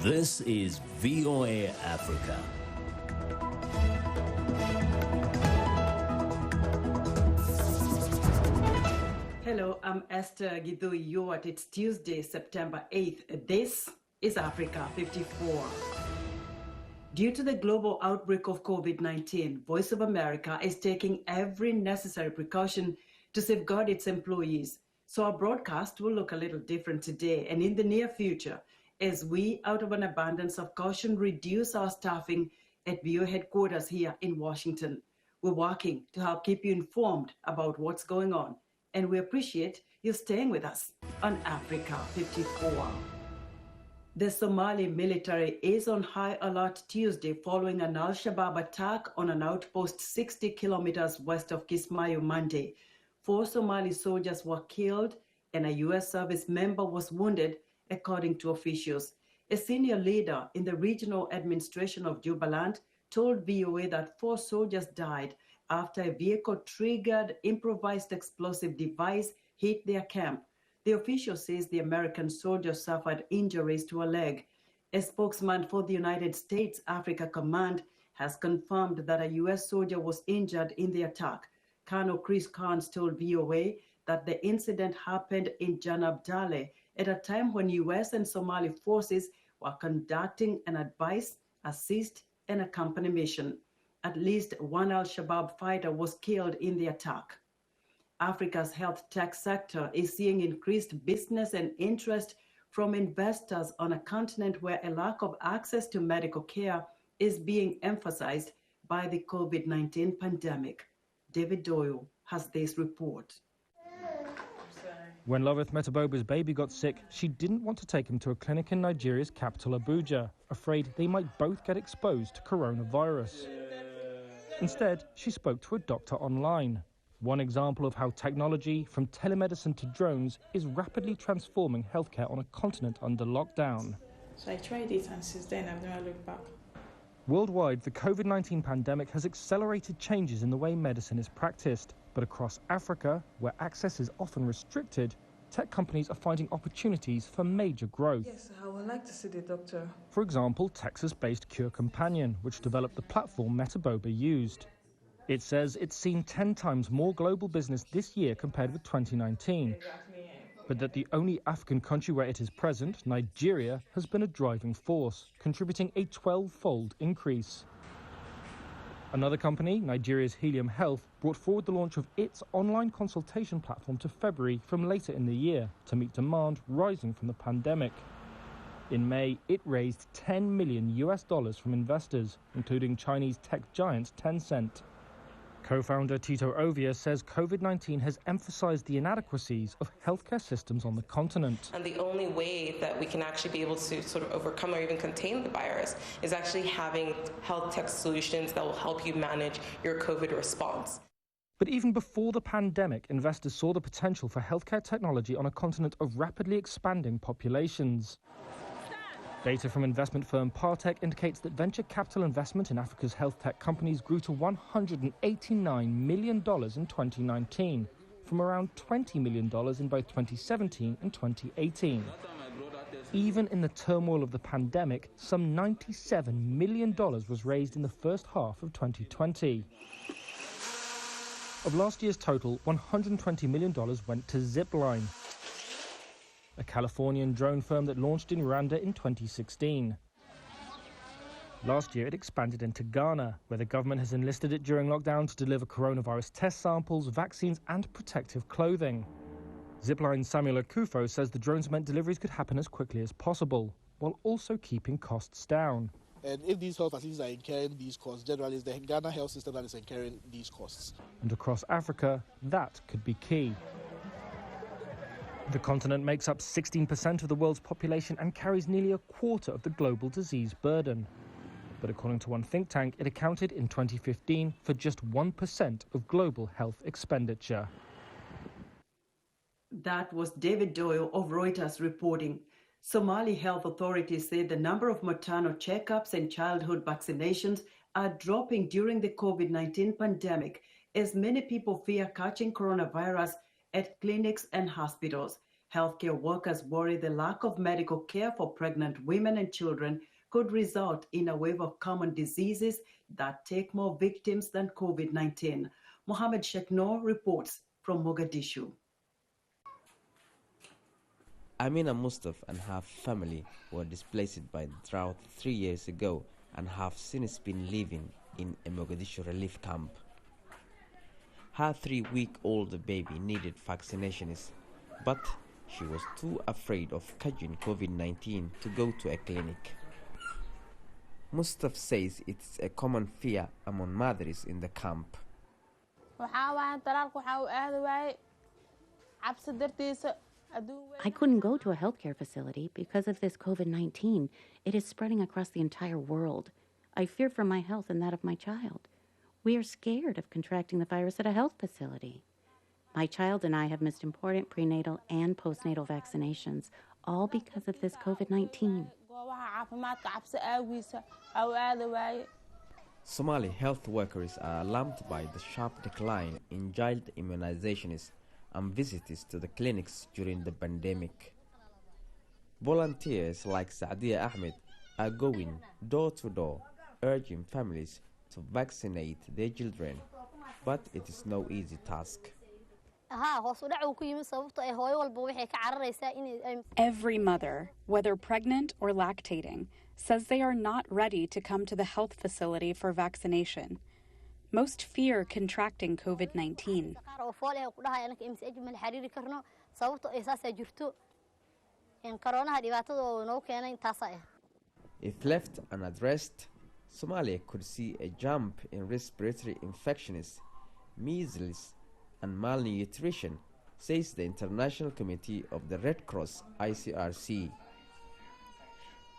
This is VOA Africa. Hello, I'm Esther Githui-Ewart. It's Tuesday, September 8th. This is Africa 54. Due to the global outbreak of COVID-19, Voice of America is taking every necessary precaution to safeguard its employees. So our broadcast will look a little different today and in the near future as we, out of an abundance of caution, reduce our staffing at VOA headquarters here in Washington. We're working to help keep you informed about what's going on, and we appreciate you staying with us on Africa 54. The Somali military is on high alert Tuesday following an Al-Shabaab attack on an outpost 60 kilometers west of Kismayo Monday. 4 Somali soldiers were killed and a U.S. service member was wounded, according to officials. A senior leader in the regional administration of Jubaland told VOA that 4 soldiers died after a vehicle-triggered improvised explosive device hit their camp. The official says the American soldier suffered injuries to a leg. A spokesman for the United States Africa Command has confirmed that a U.S. soldier was injured in the attack. Colonel Chris Carnes told VOA that the incident happened in Janab Dale at a time when U.S. and Somali forces were conducting an advise, assist, and accompany mission. At least 1 Al-Shabaab fighter was killed in the attack. Africa's health tech sector is seeing increased business and interest from investors on a continent where a lack of access to medical care is being emphasized by the COVID-19 pandemic. David Doyle has this report. When Loveth Metaboba's baby got sick, she didn't want to take him to a clinic in Nigeria's capital, Abuja, afraid they might both get exposed to coronavirus. Instead, she spoke to a doctor online. One example of how technology, from telemedicine to drones, is rapidly transforming healthcare on a continent under lockdown. So I tried it, and since then I've never looked back. Worldwide, the COVID-19 pandemic has accelerated changes in the way medicine is practiced. But across Africa, where access is often restricted, tech companies are finding opportunities for major growth. Yes, I would like to see the doctor. For example, Texas-based Cure Companion, which developed the platform Metaboba used. It says it's seen 10 times more global business this year compared with 2019. But that the only African country where it is present, Nigeria, has been a driving force, contributing a 12-fold increase. Another company, Nigeria's Helium Health, brought forward the launch of its online consultation platform to February from later in the year to meet demand rising from the pandemic. In May, it raised $10 million from investors, including Chinese tech giant Tencent. Co-founder Tito Ovia says COVID-19 has emphasized the inadequacies of healthcare systems on the continent. And the only way that we can actually be able to sort of overcome or even contain the virus is actually having health tech solutions that will help you manage your COVID response. But even before the pandemic, investors saw the potential for healthcare technology on a continent of rapidly expanding populations. Data from investment firm Partech indicates that venture capital investment in Africa's health tech companies grew to $189 million in 2019, from around $20 million in both 2017 and 2018. Even in the turmoil of the pandemic, some $97 million was raised in the first half of 2020. Of last year's total, $120 million went to Zipline, a Californian drone firm that launched in Rwanda in 2016. Last year, it expanded into Ghana, where the government has enlisted it during lockdown to deliver coronavirus test samples, vaccines, and protective clothing. Zipline's Samuel Akufo says the drones meant deliveries could happen as quickly as possible, while also keeping costs down. And if these health facilities are incurring these costs, generally it's the Ghana health system that is incurring these costs. And across Africa, that could be key. The continent makes up 16% of the world's population and carries nearly a quarter of the global disease burden. But according to one think tank, it accounted in 2015 for just 1% of global health expenditure. That was David Doyle of Reuters reporting. Somali health authorities say the number of maternal checkups and childhood vaccinations are dropping during the COVID-19 pandemic as many people fear catching coronavirus at clinics and hospitals. Healthcare workers worry the lack of medical care for pregnant women and children could result in a wave of common diseases that take more victims than COVID-19. Mohammed Sheikh Noor reports from Mogadishu. Amina Mustafa and her family were displaced by the drought 3 years ago and have since been living in a Mogadishu relief camp. Her 3-week-old baby needed vaccinations, but she was too afraid of catching COVID-19 to go to a clinic. Mustafa says it's a common fear among mothers in the camp. I couldn't go to a healthcare facility because of this COVID-19. It is spreading across the entire world. I fear for my health and that of my child. We are scared of contracting the virus at a health facility. My child and I have missed important prenatal and postnatal vaccinations, all because of this COVID-19. Somali health workers are alarmed by the sharp decline in child immunizations and visits to the clinics during the pandemic. Volunteers like Saadia Ahmed are going door to door, urging families to vaccinate their children, but it is no easy task. Every mother, whether pregnant or lactating, says they are not ready to come to the health facility for vaccination. Most fear contracting COVID-19. If left unaddressed, Somalia could see a jump in respiratory infections, measles, and malnutrition, says the International Committee of the Red Cross, ICRC.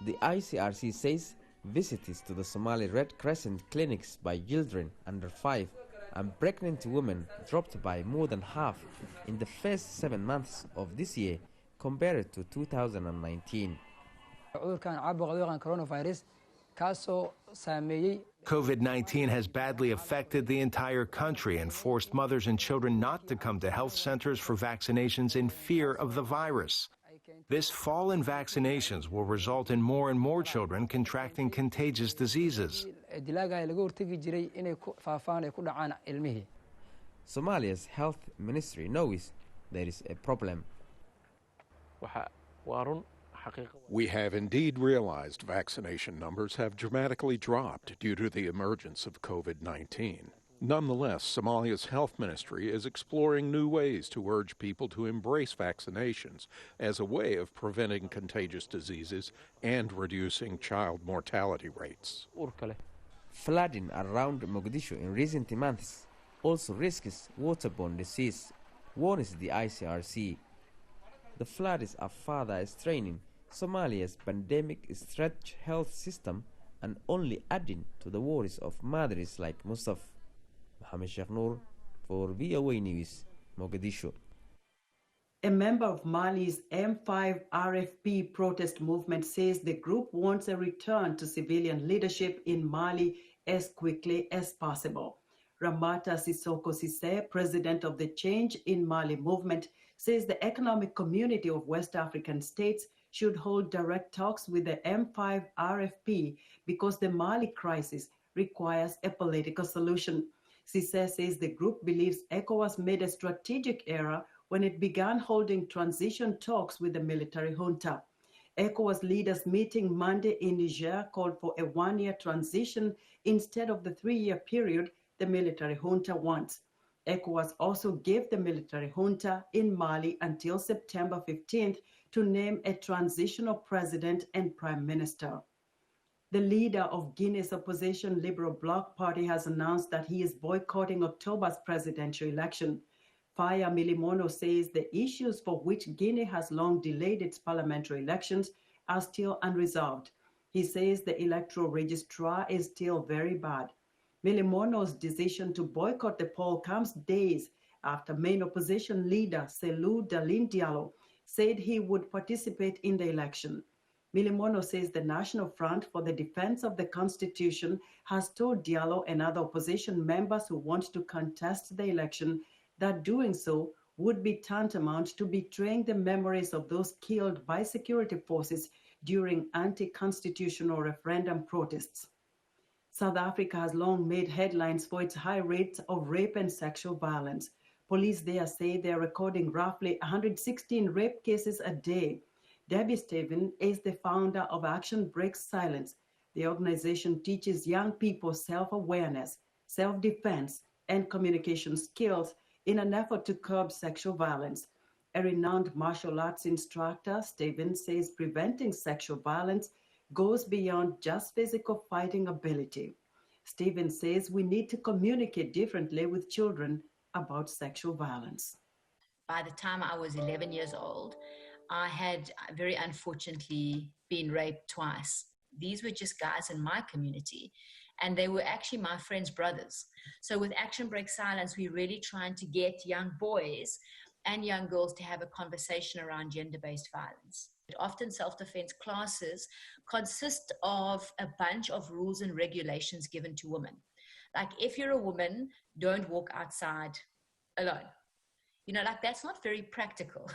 The ICRC says visits to the Somali Red Crescent clinics by children under 5 and pregnant women dropped by more than half in the first 7 months of this year compared to 2019. COVID-19 has badly affected the entire country and forced mothers and children not to come to health centers for vaccinations in fear of the virus. This fall in vaccinations will result in more and more children contracting contagious diseases. Somalia's health ministry knows there is a problem. We have indeed realized vaccination numbers have dramatically dropped due to the emergence of COVID-19. Nonetheless, Somalia's health ministry is exploring new ways to urge people to embrace vaccinations as a way of preventing contagious diseases and reducing child mortality rates. Flooding around Mogadishu in recent months also risks waterborne disease, warns the ICRC. The floods are further straining Somalia's pandemic-stretched health system and only adding to the worries of mothers like Mustafa. Mohammed Sheikh Noor for VOA News, Mogadishu. A member of Mali's M5 RFP protest movement says the group wants a return to civilian leadership in Mali as quickly as possible. Ramata Sissoko Sise, president of the Change in Mali movement, says the Economic Community of West African States should hold direct talks with the M5 RFP because the Mali crisis requires a political solution. Sise says the group believes ECOWAS made a strategic error when it began holding transition talks with the military junta. ECOWAS leaders meeting Monday in Niger called for a 1-year transition instead of the 3-year period the military junta wants. ECOWAS also gave the military junta in Mali until September 15th to name a transitional president and prime minister. The leader of Guinea's opposition Liberal Bloc Party has announced that he is boycotting October's presidential election. Faya Milimono says the issues for which Guinea has long delayed its parliamentary elections are still unresolved. He says the electoral registrar is still very bad. Milimono's decision to boycott the poll comes days after main opposition leader Selou Dalin Diallo said he would participate in the election. Milimono says the National Front for the Defense of the Constitution has told Diallo and other opposition members who want to contest the election that doing so would be tantamount to betraying the memories of those killed by security forces during anti-constitutional referendum protests. South Africa has long made headlines for its high rates of rape and sexual violence. Police there say they're recording roughly 116 rape cases a day. Debbie Stephen is the founder of Action Breaks Silence. The organization teaches young people self-awareness, self-defense, and communication skills in an effort to curb sexual violence. A renowned martial arts instructor, Stevens says preventing sexual violence goes beyond just physical fighting ability. Stevens says we need to communicate differently with children about sexual violence. By the time I was 11 years old, I had very unfortunately been raped twice. These were just guys in my community, and they were actually my friends' brothers. So with Action Break Silence, we're really trying to get young boys and young girls to have a conversation around gender-based violence. Often self-defense classes consist of a bunch of rules and regulations given to women. Like, if you're a woman, don't walk outside alone. You know, like, that's not very practical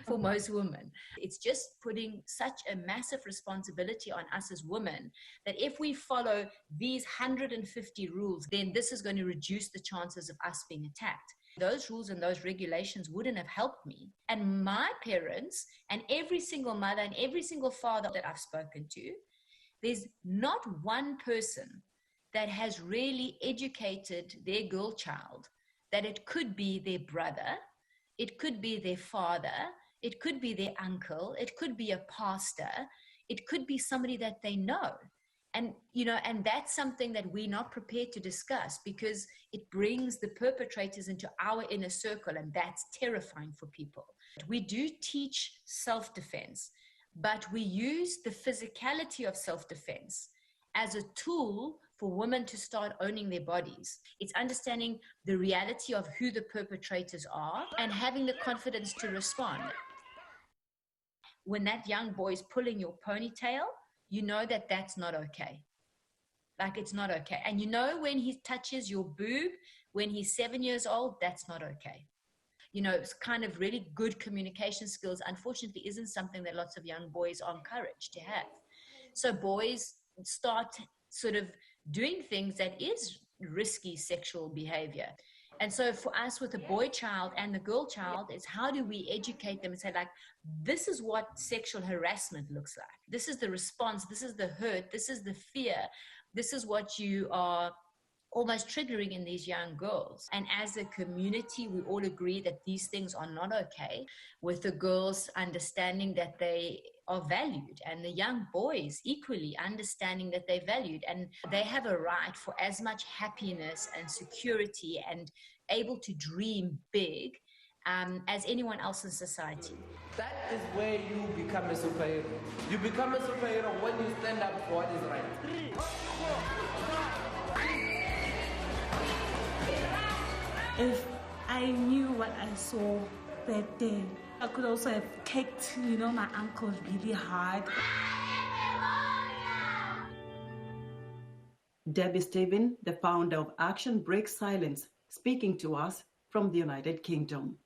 for most women. It's just putting such a massive responsibility on us as women that if we follow these 150 rules, then this is going to reduce the chances of us being attacked. Those rules and those regulations wouldn't have helped me. And my parents and every single mother and every single father that I've spoken to, there's not one person that has really educated their girl child that it could be their brother, it could be their father, it could be their uncle, it could be a pastor, it could be somebody that they know. And, you know, and that's something that we're not prepared to discuss because it brings the perpetrators into our inner circle, and that's terrifying for people. We do teach self-defense, but we use the physicality of self-defense as a tool for women to start owning their bodies. It's understanding the reality of who the perpetrators are and having the confidence to respond. When that young boy is pulling your ponytail, you know that that's not okay. Like, it's not okay. And you know when he touches your boob, when he's 7 years old, that's not okay. You know, it's kind of really good communication skills, unfortunately, isn't something that lots of young boys are encouraged to have. So boys start sort of doing things that is risky sexual behavior. And so for us with the boy child and the girl child is how do we educate them and say, like, this is what sexual harassment looks like. This is the response. This is the hurt. This is the fear. This is what you are almost triggering in these young girls. And as a community, we all agree that these things are not okay, with the girls understanding that they are valued and the young boys equally understanding that they're valued and they have a right for as much happiness and security and able to dream big as anyone else in society. That is where you become a superhero. You become a superhero when you stand up for what is right. If I knew what I saw that day, I could also have kicked, my ankles really hard. Debbie Stephen, the founder of Action Breaks Silence, speaking to us from the United Kingdom.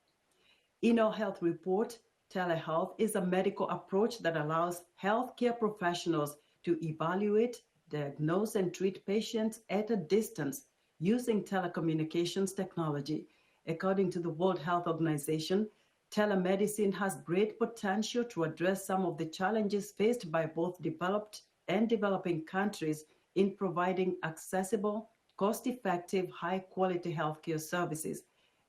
In our health report, telehealth is a medical approach that allows healthcare professionals to evaluate, diagnose, and treat patients at a distance using telecommunications technology. According to the World Health Organization, telemedicine has great potential to address some of the challenges faced by both developed and developing countries in providing accessible, cost-effective, high-quality healthcare services.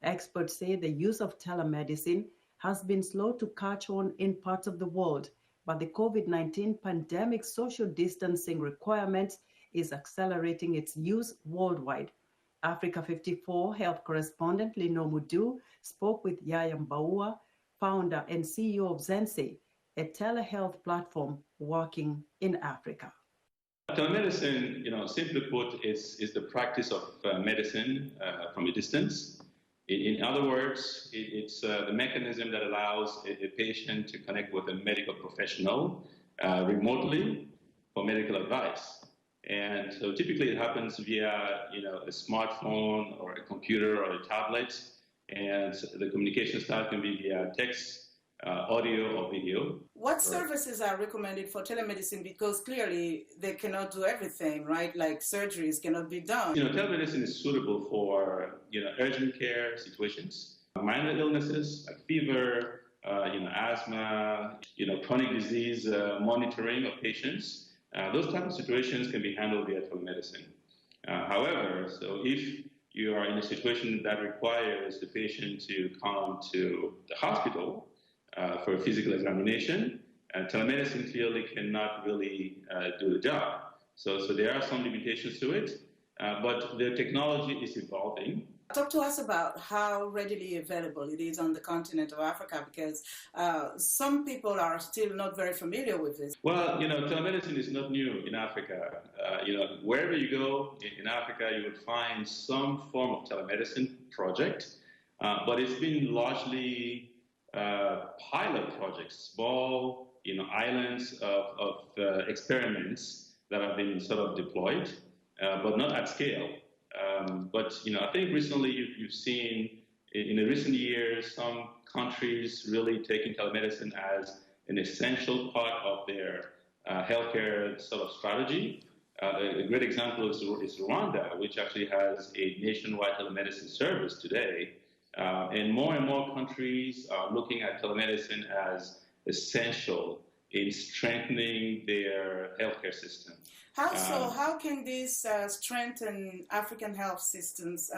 Experts say the use of telemedicine has been slow to catch on in parts of the world, but the COVID-19 pandemic social distancing requirements is accelerating its use worldwide. Africa 54 health correspondent Lino Mudu spoke with Yaya Mbaua, founder and CEO of Zense, a telehealth platform working in Africa. Telemedicine, simply put, is the practice of medicine from a distance. In other words, it's the mechanism that allows a patient to connect with a medical professional remotely for medical advice. And so typically it happens via, a smartphone or a computer or a tablet. And the communication style can be via text, audio, or video. What services are recommended for telemedicine? Because clearly they cannot do everything, right? Like surgeries cannot be done. Telemedicine is suitable for, urgent care situations, minor illnesses like fever, asthma, chronic disease monitoring of patients. Those types of situations can be handled via telemedicine. However, so if you are in a situation that requires the patient to come to the hospital for a physical examination, telemedicine clearly cannot really do the job. So there are some limitations to it, but the technology is evolving. Talk to us about how readily available it is on the continent of Africa, because some people are still not very familiar with this. Well, telemedicine is not new in Africa. Wherever you go in Africa, you would find some form of telemedicine project, but it's been largely pilot projects, small, islands of experiments that have been sort of deployed, but not at scale. But I think recently you've seen in the recent years some countries really taking telemedicine as an essential part of their healthcare sort of strategy. A great example is Rwanda, which actually has a nationwide telemedicine service today. And more countries are looking at telemedicine as essential in strengthening their healthcare system. How can this strengthen African health systems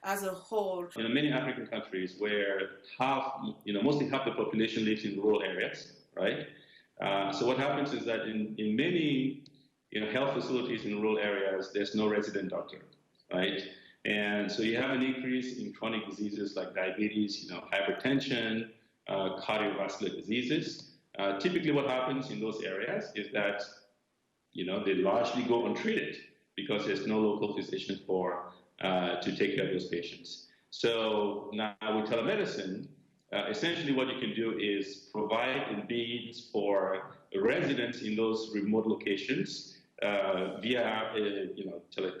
as a whole? Many African countries where mostly half the population lives in rural areas, right? So what happens is that in many health facilities in rural areas, there's no resident doctor, right? And so you have an increase in chronic diseases like diabetes, hypertension, cardiovascular diseases. Typically what happens in those areas is that they largely go untreated because there's no local physician to take care of those patients. So now with telemedicine, essentially what you can do is provide a means for residents in those remote locations via a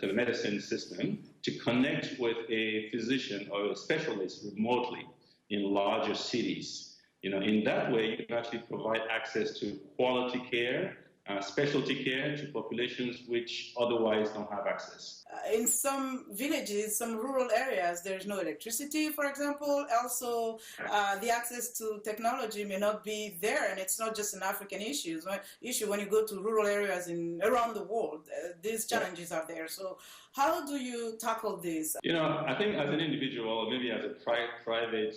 telemedicine system to connect with a physician or a specialist remotely in larger cities. In that way, you can actually provide access to quality care, specialty care to populations which otherwise don't have access. In some villages, some rural areas, there's no electricity, for example. Also, the access to technology may not be there, and it's not just an African issue. When you go to rural areas around the world, these challenges are there. So how do you tackle this? I think as an individual, maybe as a private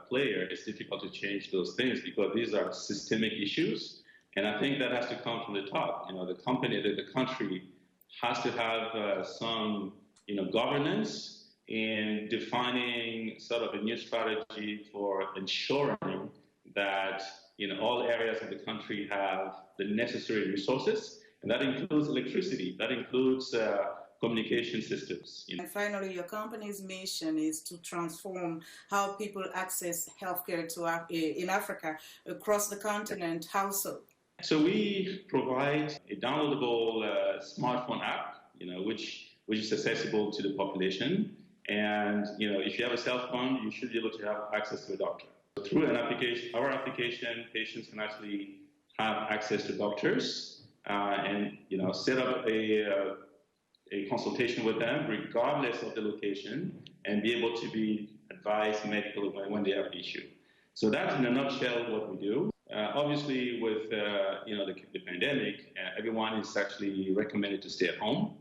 player, it's difficult to change those things because these are systemic issues. And I think that has to come from the top. The country has to have some, governance in defining sort of a new strategy for ensuring that, all areas of the country have the necessary resources. And that includes electricity. That includes communication systems. And finally, your company's mission is to transform how people access healthcare in Africa across the continent. How so? So we provide a downloadable smartphone app, which is accessible to the population. And, if you have a cell phone, you should be able to have access to a doctor. Through our application, patients can actually have access to doctors and, set up a consultation with them regardless of the location and be able to be advised medically when they have an issue. So that's in a nutshell what we do. Obviously, with the pandemic, everyone is actually recommended to stay at home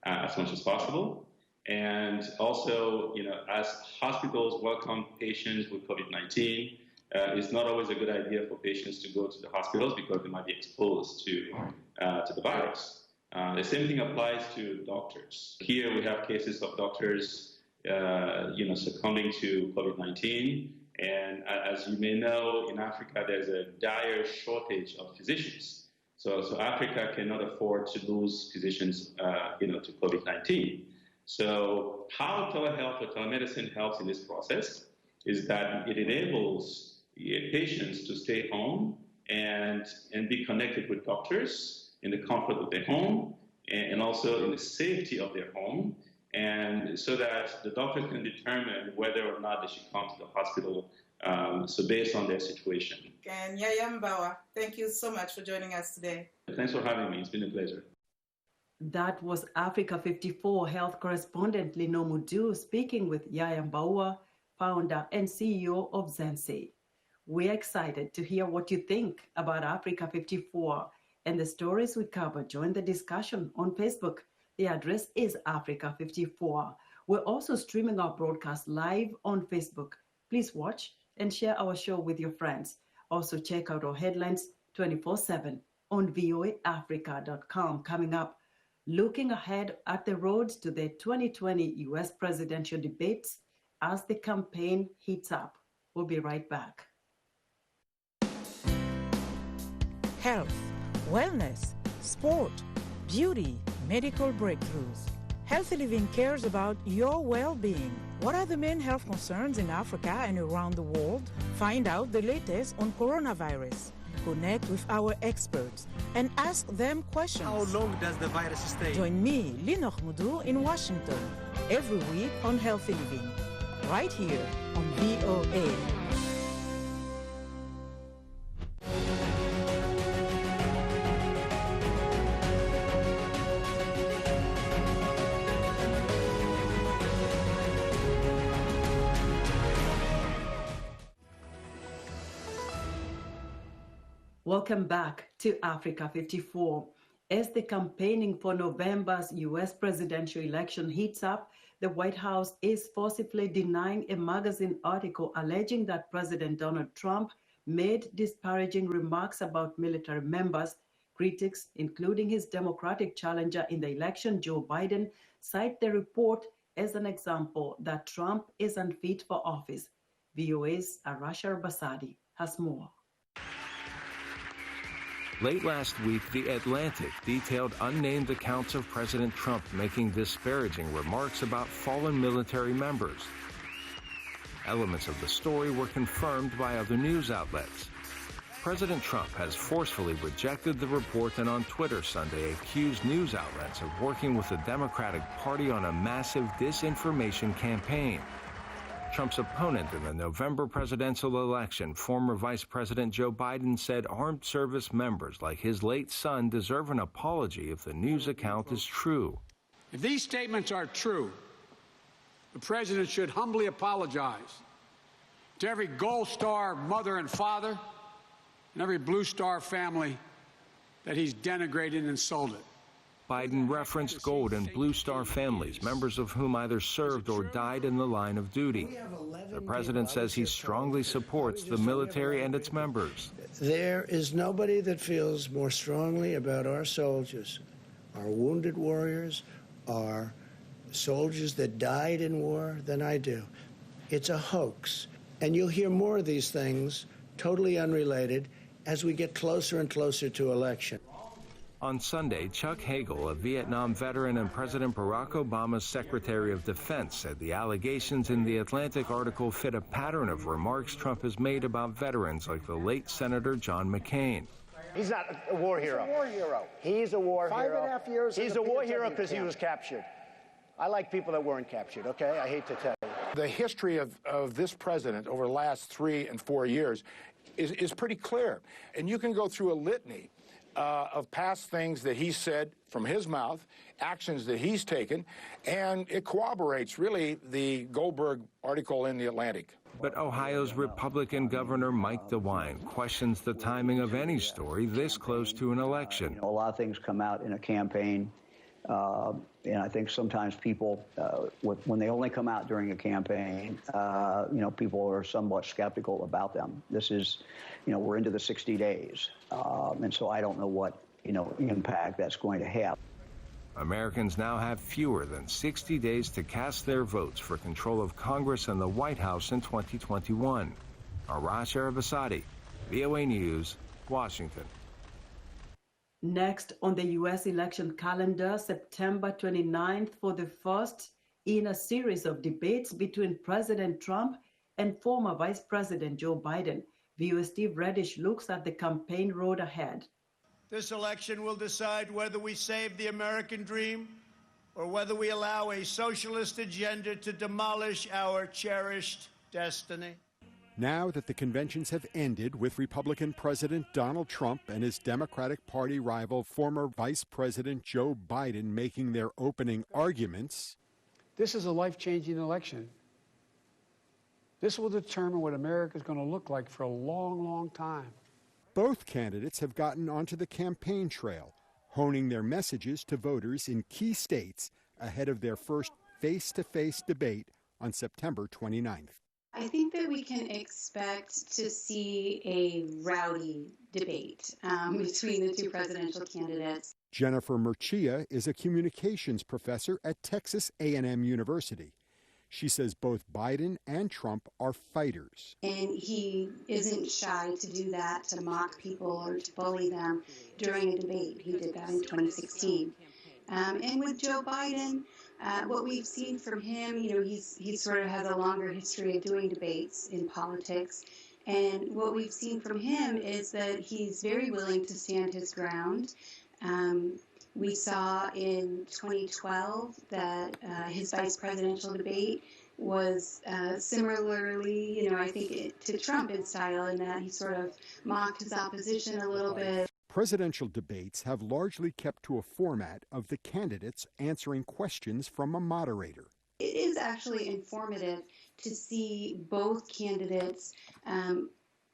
as much as possible. And also, as hospitals welcome patients with COVID-19, it's not always a good idea for patients to go to the hospitals because they might be exposed to the virus. The same thing applies to doctors. Here we have cases of doctors, succumbing to COVID-19. And as you may know, in Africa, there's a dire shortage of physicians. So Africa cannot afford to lose physicians, to COVID-19. So how telehealth or telemedicine helps in this process is that it enables patients to stay home and be connected with doctors in the comfort of their home and also in the safety of their home. and so that the doctor can determine whether or not they should come to the hospital, so based on their situation. And Yaya Mbawa, thank you so much for joining us today. Thanks for having me. It's been a pleasure. That was Africa 54 health correspondent Lino Mudu speaking with Yaya Mbawa, founder and CEO of Zense. We're excited to hear what you think about Africa 54 and the stories we cover. Join the discussion on Facebook. The address is Africa 54. We're also streaming our broadcast live on Facebook. Please watch and share our show with your friends. Also check out our headlines 24/7 on voaafrica.com. Coming up, looking ahead at the road to the 2020 U.S. presidential debates as the campaign heats up. We'll be right back. Health, wellness, sport, beauty, medical breakthroughs. Healthy Living cares about your well-being. What are the main health concerns in Africa and around the world? Find out the latest on coronavirus. Connect with our experts and ask them questions. How long does the virus stay? Join me, Lino Mudu, in Washington, every week on Healthy Living, right here on VOA. Welcome back to Africa 54. As the campaigning for November's U.S. presidential election heats up, the White House is forcibly denying a magazine article alleging that President Donald Trump made disparaging remarks about military members. Critics, including his Democratic challenger in the election, Joe Biden, cite the report as an example that Trump is unfit for office. VOA's Arasha Basadi has more. Late last week, The Atlantic detailed unnamed accounts of President Trump making disparaging remarks about fallen military members. Elements of the story were confirmed by other news outlets. President Trump has forcefully rejected the report and on Twitter Sunday accused news outlets of working with the Democratic Party on a massive disinformation campaign. Trump's opponent in the November presidential election, former Vice President Joe Biden, said armed service members like his late son deserve an apology if the news account is true. If these statements are true, the president should humbly apologize to every Gold Star mother and father and every Blue Star family that he's denigrated and insulted. Biden referenced Gold and Blue Star families, members of whom either served or died in the line of duty. The president says he strongly supports the military and its members. There is nobody that feels more strongly about our soldiers, our wounded warriors, our soldiers that died in war than I do. It's a hoax. And you'll hear more of these things, totally unrelated, as we get closer and closer to election. On Sunday, Chuck Hagel, a Vietnam veteran and President Barack Obama's Secretary of Defense, said the allegations in the Atlantic article fit a pattern of remarks Trump has made about veterans like the late Senator John McCain. He's not a war hero. He's a war hero. He's a war hero. 5.5 years. He's a war hero because he was captured. I like people that weren't captured, okay? I hate to tell you. The history of this president over the last 3 and 4 years is pretty clear. And you can go through a litany of past things that he said from his mouth, actions that he's taken, and it corroborates, really, the Goldberg article in The Atlantic. But Ohio's Republican Governor Mike DeWine questions the timing of any story this close to an election. A lot of things come out in a campaign, and I think sometimes people, when they only come out during a campaign, people are somewhat skeptical about them. This is, we're into the 60 days, and so I don't know what, impact that's going to have. Americans now have fewer than 60 days to cast their votes for control of Congress and the White House in 2021. Arash Arabasadi, VOA News, Washington. Next on the U.S. election calendar, September 29th, for the first in a series of debates between President Trump and former Vice President Joe Biden. VOA Steve Reddish looks at the campaign road ahead. This election will decide whether we save the American dream or whether we allow a socialist agenda to demolish our cherished destiny. Now that the conventions have ended with Republican President Donald Trump and his Democratic Party rival, former Vice President Joe Biden, making their opening arguments. This is a life-changing election. This will determine what America is going to look like for a long, long time. Both candidates have gotten onto the campaign trail, honing their messages to voters in key states ahead of their first face-to-face debate on September 29th. I think that we can expect to see a rowdy debate between the two presidential candidates. Jennifer Murcia is a communications professor at Texas A&M University. She says both Biden and Trump are fighters. And he isn't shy to do that, to mock people or to bully them during a debate. He did that in 2016. And with Joe Biden, what we've seen from him, he sort of has a longer history of doing debates in politics. And what we've seen from him is that he's very willing to stand his ground. We saw in 2012 that his vice presidential debate was similarly, I think, to Trump in style, in that he sort of mocked his opposition a little bit. Presidential debates have largely kept to a format of the candidates answering questions from a moderator. It is actually informative to see both candidates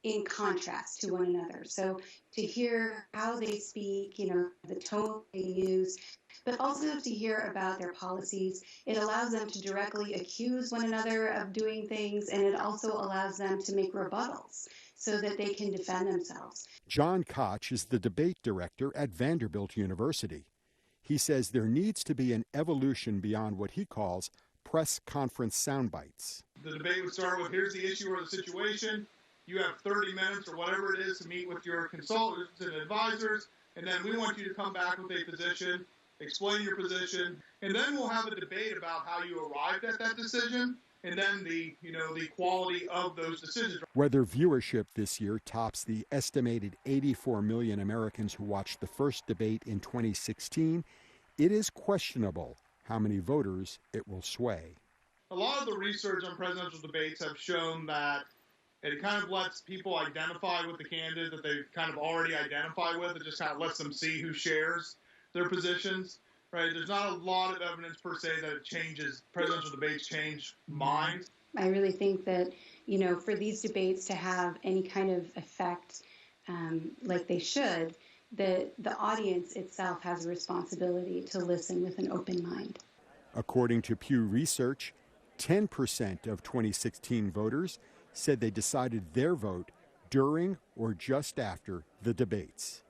in contrast to one another. So to hear how they speak, the tone they use, but also to hear about their policies. It allows them to directly accuse one another of doing things, and it also allows them to make rebuttals so that they can defend themselves. John Koch is the debate director at Vanderbilt University. He says there needs to be an evolution beyond what he calls press conference sound bites. The debate would start with, here's the issue or the situation. You have 30 minutes or whatever it is to meet with your consultants and advisors, and then we want you to come back with a position, explain your position, and then we'll have a debate about how you arrived at that decision, and then the quality of those decisions. Whether viewership this year tops the estimated 84 million Americans who watched the first debate in 2016, it is questionable how many voters it will sway. A lot of the research on presidential debates have shown that it kind of lets people identify with the candidate that they kind of already identify with. It just kind of lets them see who shares their positions, right? There's not a lot of evidence per se that it changes, presidential debates change minds. I really think that, for these debates to have any kind of effect like they should, that the audience itself has a responsibility to listen with an open mind. According to Pew Research, 10% of 2016 voters said they decided their vote during or just after the debates.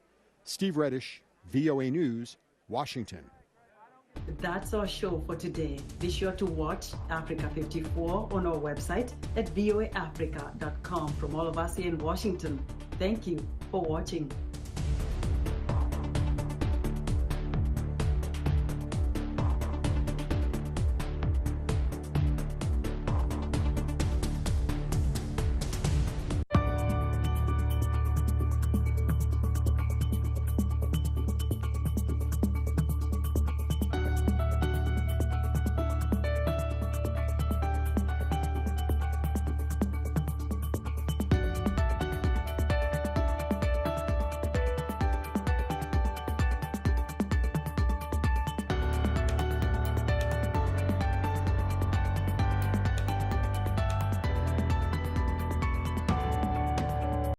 Steve Reddish, VOA News, Washington. That's our show for today. Be sure to watch Africa 54 on our website at voaafrica.com. From all of us here in Washington, thank you for watching.